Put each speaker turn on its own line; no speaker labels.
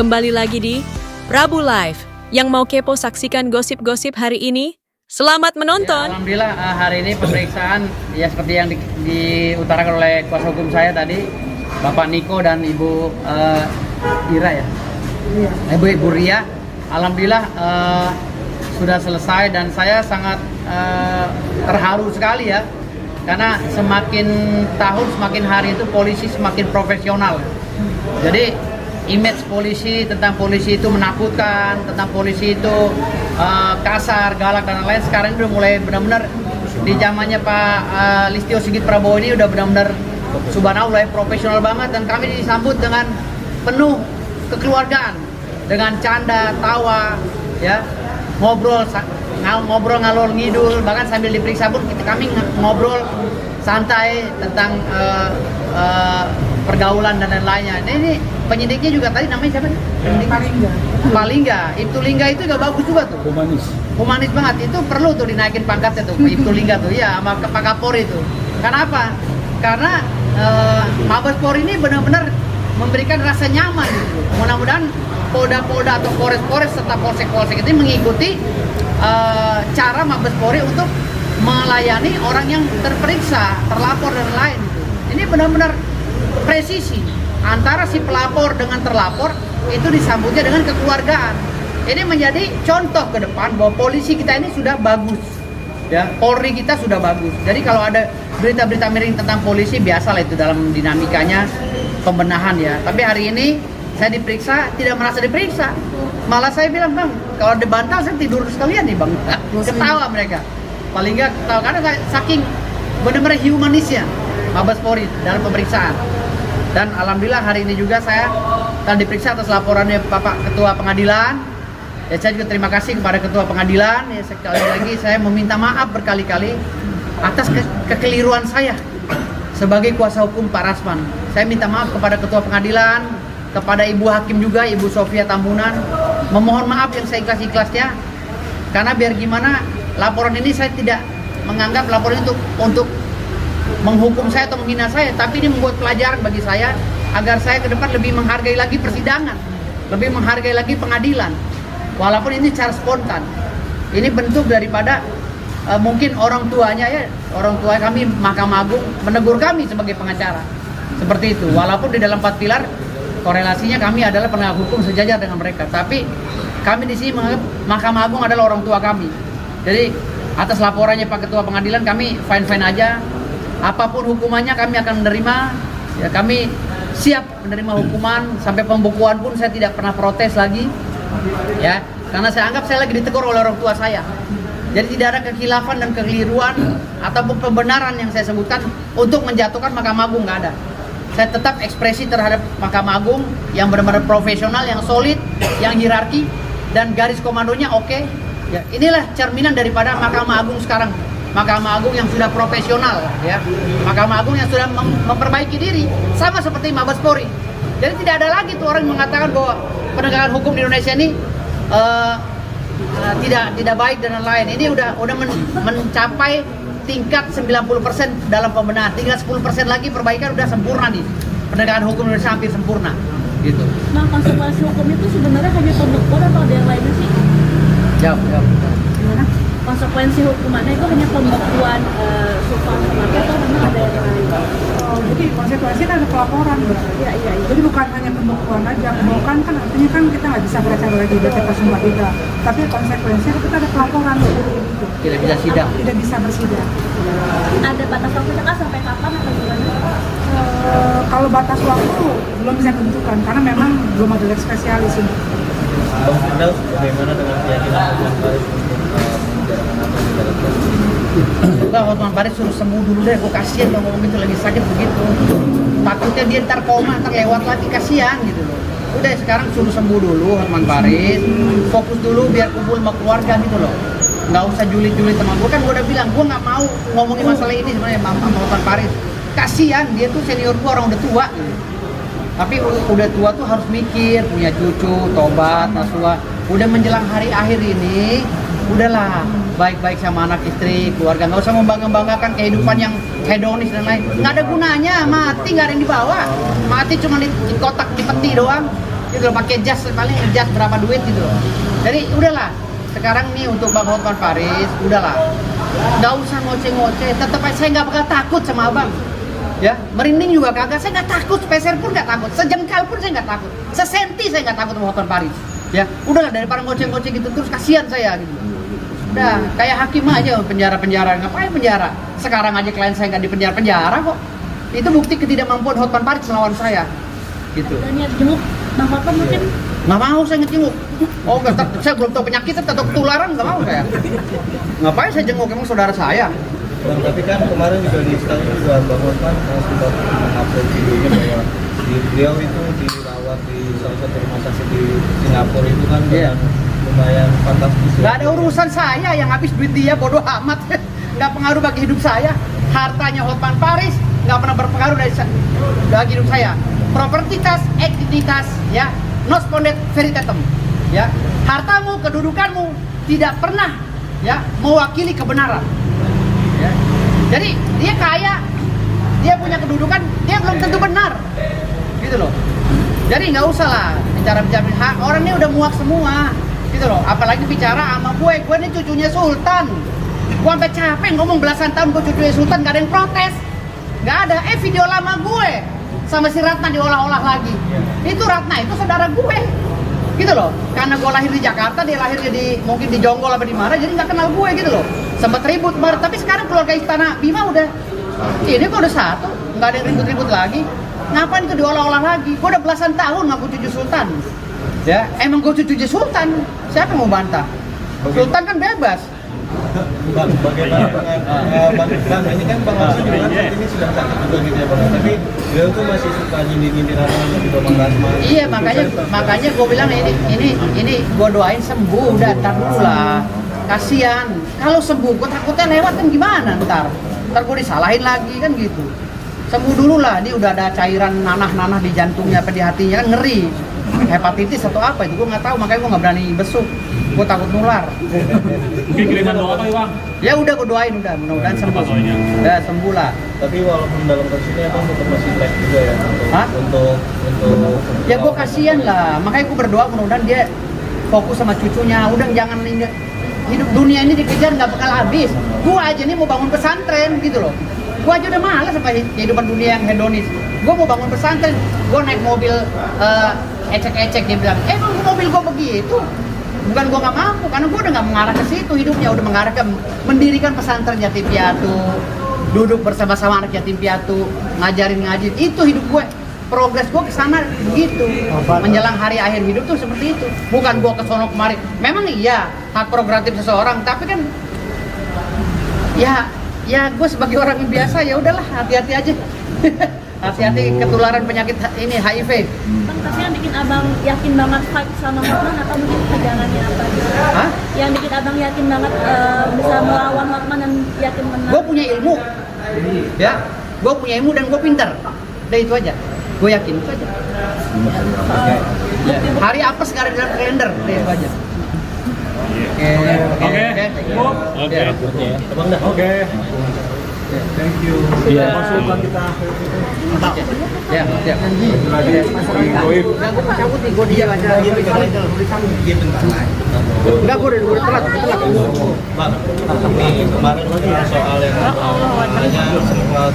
Kembali lagi di Prabu Live. Yang mau kepo saksikan gosip-gosip hari ini, selamat menonton.
Ya, alhamdulillah hari ini pemeriksaan ya seperti yang diutarakan oleh kuasa hukum saya tadi, Bapak Niko dan Ibu Ira ya. Ibu Ria. Alhamdulillah sudah selesai dan saya sangat terharu sekali ya. Karena semakin tahun semakin hari itu polisi semakin profesional. Jadi image polisi tentang polisi itu menakutkan, tentang polisi itu kasar, galak dan lain-lain sekarang udah mulai benar-benar di zamannya Pak Listio Sigit Prabowo ini udah benar-benar subhanallah profesional banget dan kami disambut dengan penuh kekeluargaan, dengan canda, tawa, ya ngobrol ngalor ngidul, bahkan sambil diperiksa pun kami ngobrol santai tentang pergaulan dan lain-lainnya. Nah, ini penyidiknya juga tadi namanya siapa? Palingga. Ibtu Lingga itu juga bagus juga tuh. Humanis banget. Itu perlu tuh dinaikin pangkatnya tuh, Ibtu Lingga tuh. Ya, sama Pak Kapolri itu. Kenapa? Karena Mabes Polri ini benar-benar memberikan rasa nyaman gitu. Mudah-mudahan polda-polda atau polres-polres serta polsek-polsek ini mengikuti cara Mabes Polri untuk melayani orang yang terperiksa, terlapor dan lain. Ini benar-benar presisi antara si pelapor dengan terlapor itu disambutnya dengan kekeluargaan. Ini menjadi contoh ke depan bahwa polisi kita ini sudah bagus, ya Polri kita sudah bagus. Jadi kalau ada berita-berita miring tentang polisi biasalah itu dalam dinamikanya pembenahan ya. Tapi hari ini saya diperiksa tidak merasa diperiksa, malah saya bilang bang kalau dibantah saya tidur sekalian nih bang. Ketawa mereka, paling nggak ketawa karena saking benar-benar humanisnya Mabes Polri dalam pemeriksaan. Dan alhamdulillah hari ini juga saya telah diperiksa atas laporannya Bapak Ketua Pengadilan. Ya saya juga terima kasih kepada Ketua Pengadilan. Ya sekali lagi saya meminta maaf berkali-kali atas kekeliruan saya sebagai kuasa hukum Pak Rasman. Saya minta maaf kepada Ketua Pengadilan, kepada Ibu Hakim juga, Ibu Sofia Tambunan. Memohon maaf yang saya ikhlas-ikhlasnya. Karena biar gimana laporan ini saya tidak menganggap laporan itu untuk menghukum saya atau menghina saya, tapi ini membuat pelajaran bagi saya agar saya ke depan lebih menghargai lagi persidangan, lebih menghargai lagi pengadilan. Walaupun ini secara spontan, ini bentuk daripada mungkin orang tuanya ya, orang tua kami Mahkamah Agung menegur kami sebagai pengacara, seperti itu. Walaupun di dalam 4 pilar korelasinya kami adalah penegak hukum sejajar dengan mereka, tapi kami di sini menganggap Mahkamah Agung adalah orang tua kami. Jadi atas laporannya Pak Ketua Pengadilan kami fine-fine aja. Apapun hukumannya kami akan menerima, ya kami siap menerima hukuman sampai pembukuan pun saya tidak pernah protes lagi, ya karena saya anggap saya lagi ditegur oleh orang tua saya. Jadi tidak ada kekhilafan dan kekeliruan ataupun pembenaran yang saya sebutkan untuk menjatuhkan Mahkamah Agung, nggak ada. Saya tetap ekspresi terhadap Mahkamah Agung yang benar-benar profesional, yang solid, yang hierarki dan garis komandonya oke. Ya inilah cerminan daripada Mahkamah Agung sekarang. Mahkamah Agung yang sudah profesional, ya. Mahkamah Agung yang sudah memperbaiki diri, sama seperti Mabes Polri. Jadi tidak ada lagi tuh orang yang mengatakan bahwa penegakan hukum di Indonesia ini tidak baik dan lain-lain. Ini udah mencapai tingkat 90% dalam pembenahan. Tinggal 10% lagi perbaikan udah sempurna nih. Penegakan hukum Indonesia hampir sempurna, gitu.
Nah, konsekuensi hukum itu sebenarnya hanya pembekuan atau ada yang lainnya sih?
Jawab.
Gimana? Konsekuensi hukumannya itu hanya pembekuan substansi atau memang ada yang lain?
Oh, jadi konsekuensinya ada pelaporan.
Iya.
Jadi bukan hanya pembekuan aja. Pembekuan kan artinya kan kita nggak bisa belajar lagi BTK Sumba 3. Tapi konsekuensinya kita ada pelaporan gitu.
Tidak bisa sidang.
Tidak bisa bersidang.
Ada batas waktunya kah sampai kapan atau gimana?
Kalau batas waktu belum bisa ditentukan karena memang belum ada leg spesialis ini.
Bang Firdaus, bagaimana dengan keyakinan Hotman Paris untuk menjarakan apa di dalam
Enggak, Hotman Paris suruh sembuh dulu deh, gue kasihan kalau ngomong itu lagi sakit begitu. Takutnya dia ntar koma, ntar lewat lagi, kasihan gitu loh. Udah sekarang suruh sembuh dulu Hotman Paris, fokus dulu biar kumpul sama keluarga gitu loh. Nggak usah julid-julid sama gue, kan gue udah bilang gue nggak mau ngomongin masalah ini sebenarnya sama Hotman Paris. Kasihan, dia tuh senior gue, orang udah tua gitu. Tapi udah tua tuh harus mikir, punya cucu, tobat, nasuha. Udah menjelang hari akhir ini, udahlah baik-baik sama anak istri, keluarga. Nggak usah membangga-banggakan kehidupan yang hedonis dan lain. Nggak ada gunanya, mati nggak ada yang dibawa. Mati cuma di kotak, di peti doang. gitu loh, pakai jas paling jas berapa duit gitu loh. Jadi udahlah, sekarang nih untuk Bang Hotman Paris, udahlah, nggak usah ngoceh-ngoceh, tetap aja saya nggak bakal takut sama abang. Ya, merinding juga kagak, saya nggak takut, peser pun nggak takut, sejengkal pun saya nggak takut, sesenti saya nggak takut sama Hotman Paris. Ya, udahlah daripada ngoceh-ngoceh gitu terus kasihan saya gitu. Udah, kayak hakim aja penjara-penjara, ngapain penjara? Sekarang aja klien saya nggak di penjara kok. Itu bukti ketidakmampuan Hotman Paris melawan saya. Gitu.
Dan niat jenguk Bang Hotman mungkin
Nggak mau saya ngejenguk. Oh, saya belum tahu penyakitnya, atau ketularan, nggak mau saya. Ngapain saya jenguk, emang saudara saya?
Bang, tapi kan kemarin juga di Instagram juga Bang Hotman sempat mengupload videonya bahwa beliau itu dirawat di salah satu rumah sakit di Singapura itu kan dengan lumayan fantastis.
Nggak ada urusan saya, yang habis duit dia bodoh amat. Nggak pengaruh bagi hidup saya. Hartanya Hotman Paris nggak pernah berpengaruh bagi hidup saya. Propertitas, entitas, ya, nos pondet veritatem, ya. Hartamu, kedudukanmu tidak pernah, ya, mewakili kebenaran. Ya. Jadi dia kaya, dia punya kedudukan, dia belum tentu benar, gitu loh. Jadi nggak usah lah bicara-bicara, orang ini udah muak semua, gitu loh. Apalagi bicara sama gue ini cucunya Sultan. Gue sampai capek ngomong belasan tahun gue cucunya Sultan, gak ada yang protes, nggak ada. Video lama gue sama si Ratna diolah-olah lagi. Itu Ratna itu saudara gue, gitu loh. Karena gue lahir di Jakarta, dia lahirnya mungkin di Jonggol apa di mana, jadi nggak kenal gue gitu loh. Sempat ribut kemarin, tapi sekarang keluarga Istana Bima udah ini kok udah satu, nggak ada yang ribut-ribut lagi. Ngapain itu diolah-olah lagi? Gue udah belasan tahun ngaku cucu Sultan. Ya, emang gue cucu Sultan. Siapa yang mau bantah? Sultan kan bebas.
Bang, bagaimana Bang, ini kan Bang Hotman juga kan saat ini sudah sakit juga gitu ya Bang, tapi beliau tuh masih suka nyindir-nyindir orang juga Bang Rasman.
Iya, makanya gue bilang ini gue doain sembuh, udah ntar dulu lah. Kasian, kalau sembuh gue takutnya lewat kan gimana ntar gue disalahin lagi kan gitu. Sembuh dulu lah, ini udah ada cairan nanah-nanah di jantungnya apa di hatinya kan ngeri. Hepatitis atau apa itu gue nggak tahu, makanya gue nggak berani besuk, gue takut nular.
Mungkin kiriman doa apa ya Bang?
Ya udah gue doain, udah mudah-mudahan sembuh. Udah sembuh lah.
Tapi walaupun dalam kasus ini Abang tetap masih baik juga ya untuk
ya gue kasihan lah, makanya gue berdoa mudah-mudahan dia fokus sama cucunya. Udah jangan hidup dunia ini dikejar nggak bakal habis. Gue aja nih mau bangun pesantren gitu loh. Gue aja udah malas sama kehidupan dunia yang hedonis. Gue mau bangun pesantren, gue naik mobil ecek-ecek, dia bilang, emang mobil gue begitu? Bukan gue nggak mampu, karena gue udah nggak mengarah ke situ hidupnya, udah mengarah ke mendirikan pesantren yatim piatu, duduk bersama-sama anak yatim piatu, ngajarin ngaji, itu hidup gue. Progres gue ke sana begitu. Menjelang hari akhir hidup tuh seperti itu. Bukan gue ke sono kemari. Memang iya hak prerogatif seseorang, tapi kan ya gue sebagai orang yang biasa ya udahlah, hati-hati aja. Hati-hati ketularan penyakit ini HIV.
Bang, tapi yang bikin abang yakin banget fight sama Hotman atau mungkin pegangannya apa gitu?
Hah?
Yang bikin abang yakin banget bisa melawan Hotman dan yakin menang?
Gue punya ilmu, ya. Gue punya ilmu dan gue pintar. Udah itu aja. Gue yakin itu aja. Hari apa sekarang dalam kalender? Udah itu aja.
Oke.
Abang dah. Oke. Thank you.
Iya.
Masukan kita.
Ya.
Goib.
Enggak, gue mau cabut nih, gue dia aja. Enggak, gue udah telat.
Bang, ini kemarin soal yang sempat